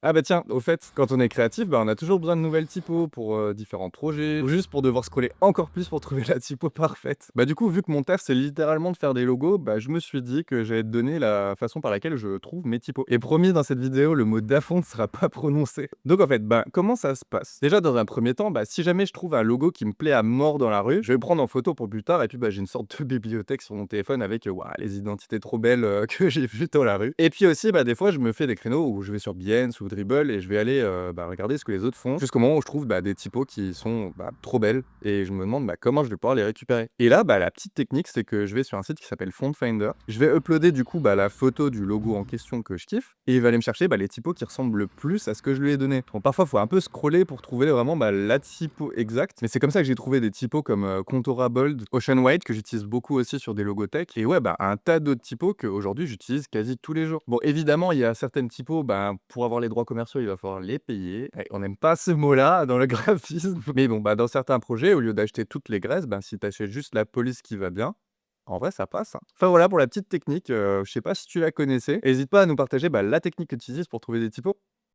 Ah bah tiens, au fait, quand on est créatif, bah, on a toujours besoin de nouvelles typos pour différents projets, ou juste pour devoir scroller encore plus pour trouver la typo parfaite. Bah du coup, vu que mon taf c'est littéralement de faire des logos, bah je me suis dit que j'allais te donner la façon par laquelle je trouve mes typos. Et promis, dans cette vidéo, le mot d'afond ne sera pas prononcé. Donc en fait, bah comment ça se passe? Déjà dans un premier temps, bah si jamais je trouve un logo qui me plaît à mort dans la rue, je vais le prendre en photo pour plus tard, et puis bah j'ai une sorte de bibliothèque sur mon téléphone avec ouah, les identités trop belles que j'ai vues dans la rue. Et puis aussi, bah des fois, je me fais des créneaux où je vais sur Behance ou Dribbble et je vais aller regarder ce que les autres font, jusqu'au moment où je trouve, des typos qui sont, trop belles et je me demande, comment je vais pouvoir les récupérer. Et là, la petite technique, c'est que je vais sur un site qui s'appelle Font Finder. Je vais uploader du coup, la photo du logo en question que je kiffe et il va aller me chercher, les typos qui ressemblent le plus à ce que je lui ai donné. Bon, parfois, faut un peu scroller pour trouver vraiment, la typo exacte, mais c'est comme ça que j'ai trouvé des typos comme, Contoura Bold, Ocean White que j'utilise beaucoup aussi sur des logos tech et ouais, un tas d'autres typos qu'aujourd'hui j'utilise quasi tous les jours. Bon, évidemment, il y a certaines typos, pour avoir les droits commerciaux, il va falloir les payer. Et on n'aime pas ce mot-là dans le graphisme. Mais bon, dans certains projets, au lieu d'acheter toutes les graisses, si tu achètes juste la police qui va bien, en vrai, ça passe, hein. Enfin voilà pour la petite technique, je sais pas si tu la connaissais. Hésite pas à nous partager, la technique que tu utilises pour trouver des typos.